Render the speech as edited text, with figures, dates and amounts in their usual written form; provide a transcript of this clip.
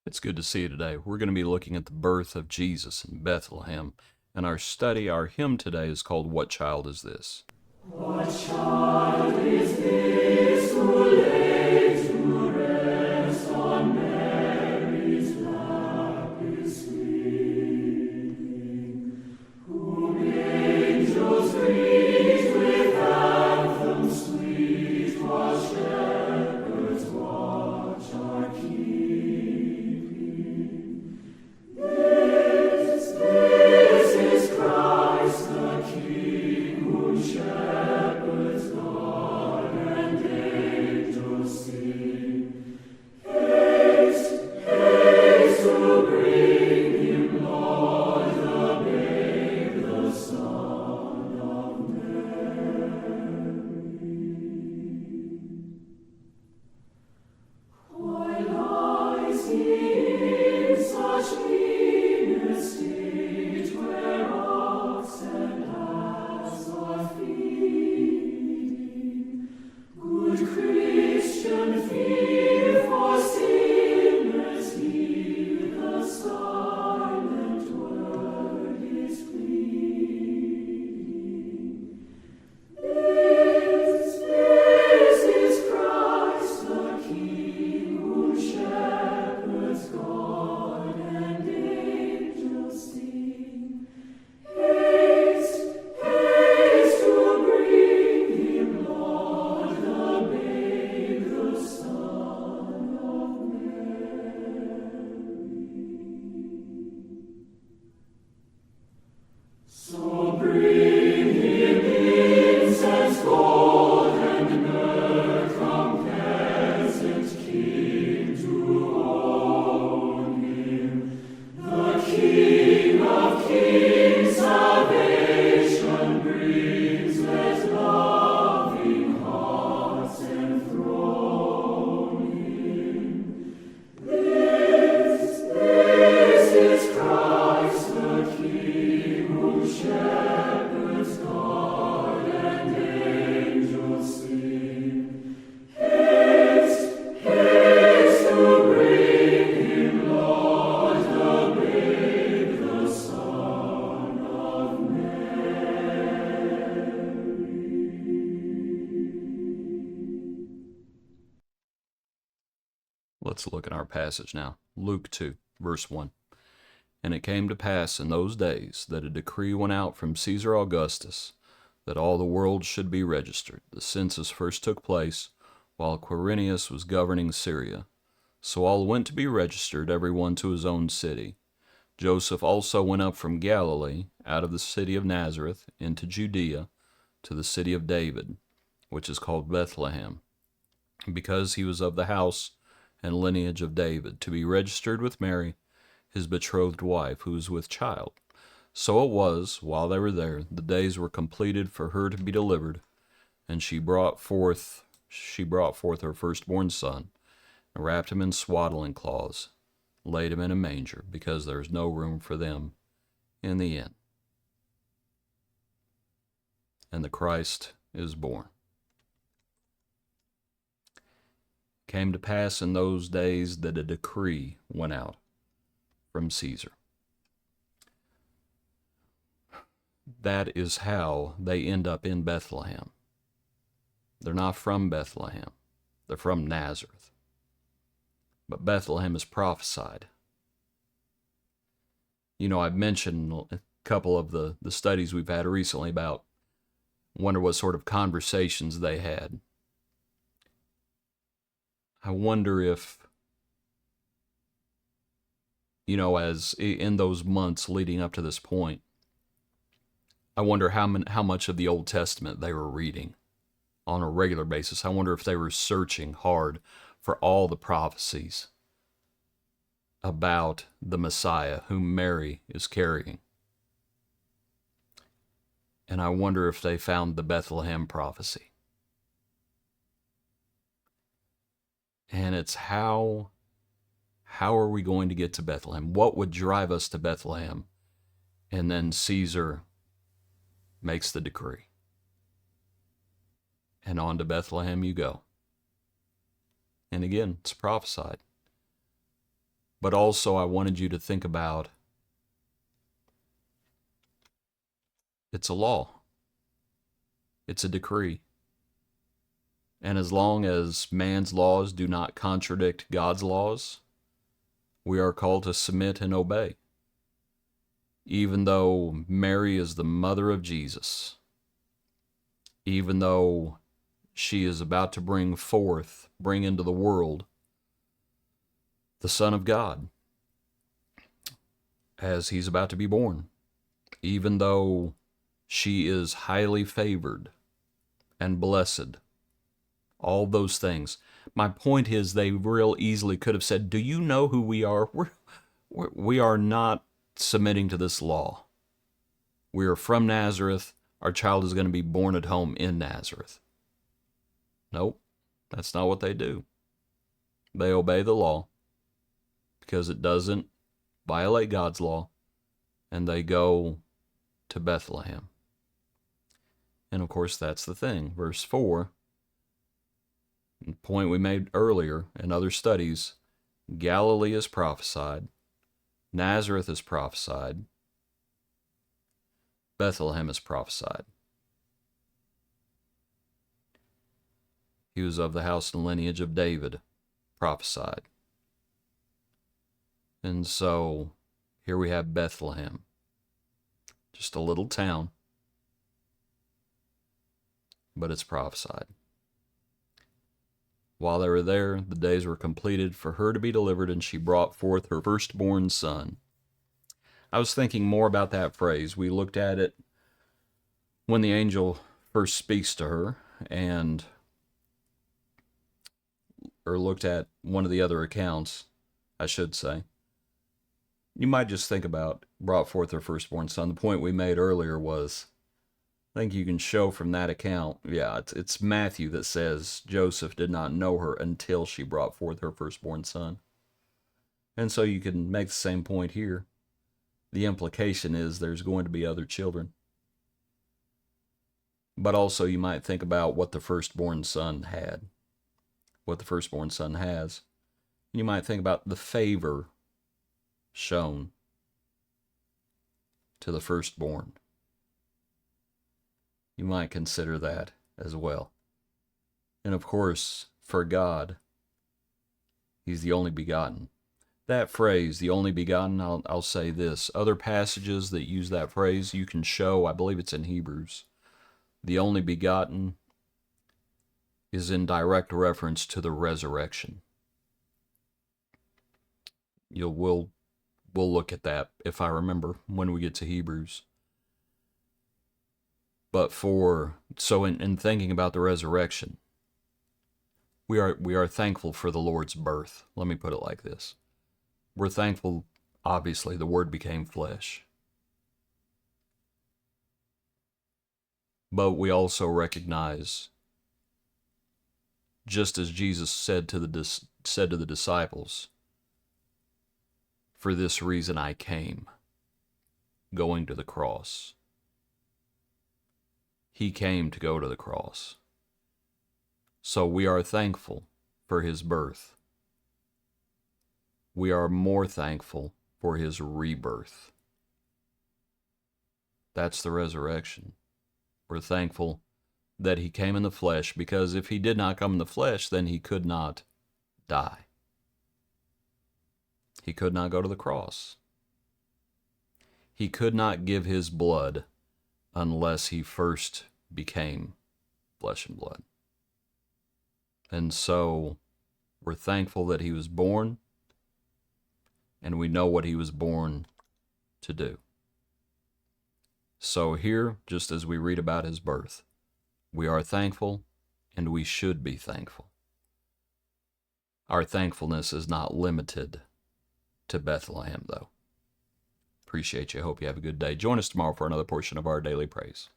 It's good to see you today. We're going to be looking at the birth of Jesus in Bethlehem. And our hymn today is called What Child Is This? What child is this who laid to rest on Mary's lap is sleeping, whom angels greet with anthems sweet, while shepherds watch are keeping? This is Christ the King, whom shepherds guard and angels sing. Haste, haste to bring him, Lord, the babe, the Son of Mary. Why lies he in such mean estate, where ox and ass are feeding? Good Christian, fear for sinners here, the silent word is pleading. This is Christ the King, whom shepherds guard and angels sing. Haste, haste to bring him, Lord, the babe, the Son of Mary. So bring him incense, gold, and myrrh, come peasant king to own him. The King of kings salvation brings, let loving hearts enthrone him. This is Christ the King, whom shepherds guard and angels sing. Haste, haste to bring him, Lord, the babe, the Son of Mary. Let's look at our passage now. Luke 2, verse 1. And it came to pass in those days that a decree went out from Caesar Augustus that all the world should be registered. The census first took place while Quirinius was governing Syria. So all went to be registered, every one to his own city. Joseph also went up from Galilee, out of the city of Nazareth, into Judea, to the city of David, which is called Bethlehem, because he was of the house and lineage of David, to be registered with Mary, his betrothed wife, who was with child. So it was, while they were there, the days were completed for her to be delivered, and she brought forth her firstborn son, and wrapped him in swaddling cloths, laid him in a manger, because there was no room for them in the inn. And the Christ is born. Came to pass in those days that a decree went out from Caesar. That is how they end up in Bethlehem. They're not from Bethlehem. They're from Nazareth. But Bethlehem is prophesied. You know, I've mentioned a couple of the studies we've had recently about, wonder what sort of conversations they had. I wonder if, you know, as in those months leading up to this point, I wonder how much of the Old Testament they were reading on a regular basis. I wonder if they were searching hard for all the prophecies about the Messiah whom Mary is carrying. And I wonder if they found the Bethlehem prophecy. And it's how are we going to get to Bethlehem? What would drive us to Bethlehem? And then Caesar makes the decree. And on to Bethlehem you go. And again, it's prophesied. But also I wanted you to think about it's a law. It's a decree. And as long as man's laws do not contradict God's laws, we are called to submit and obey. Even though Mary is the mother of Jesus, even though she is about to bring into the world the Son of God, as he's about to be born, even though she is highly favored and blessed, all those things. My point is, they real easily could have said, do you know who we are? We are not submitting to this law. We are from Nazareth. Our child is going to be born at home in Nazareth. Nope, that's not what they do. They obey the law because it doesn't violate God's law, and they go to Bethlehem. And of course, that's the thing. Verse 4, the point we made earlier in other studies, Galilee is prophesied, Nazareth is prophesied, Bethlehem is prophesied. He was of the house and lineage of David, prophesied. And so here we have Bethlehem, just a little town, but it's prophesied. While they were there, the days were completed for her to be delivered, and she brought forth her firstborn son. I was thinking more about that phrase. We looked at it when the angel first speaks to her, or looked at one of the other accounts, I should say. You might just think about brought forth her firstborn son. The point we made earlier was, I think you can show from that account, it's Matthew that says Joseph did not know her until she brought forth her firstborn son. And so you can make the same point here. The implication is there's going to be other children. But also you might think about what the firstborn son had, what the firstborn son has. You might think about the favor shown to the firstborn. You might consider that as well. And of course, for God, he's the only begotten. That phrase, the only begotten, I'll say this. Other passages that use that phrase, you can show, I believe it's in Hebrews. The only begotten is in direct reference to the resurrection. We'll look at that, if I remember, when we get to Hebrews. But in thinking about the resurrection, we are thankful for the Lord's birth. Let me put it like this. We're thankful, obviously, the Word became flesh. But we also recognize, just as Jesus said to the disciples, for this reason I came, going to the cross. He came to go to the cross. So we are thankful for his birth. We are more thankful for his rebirth. That's the resurrection. We're thankful that he came in the flesh, because if he did not come in the flesh, then he could not die. He could not go to the cross. He could not give his blood unless he first became flesh and blood. And so we're thankful that he was born, and we know what he was born to do. So here, just as we read about his birth, we are thankful, and we should be thankful. Our thankfulness is not limited to Bethlehem, though. Appreciate you. Hope you have a good day. Join us tomorrow for another portion of our daily praise.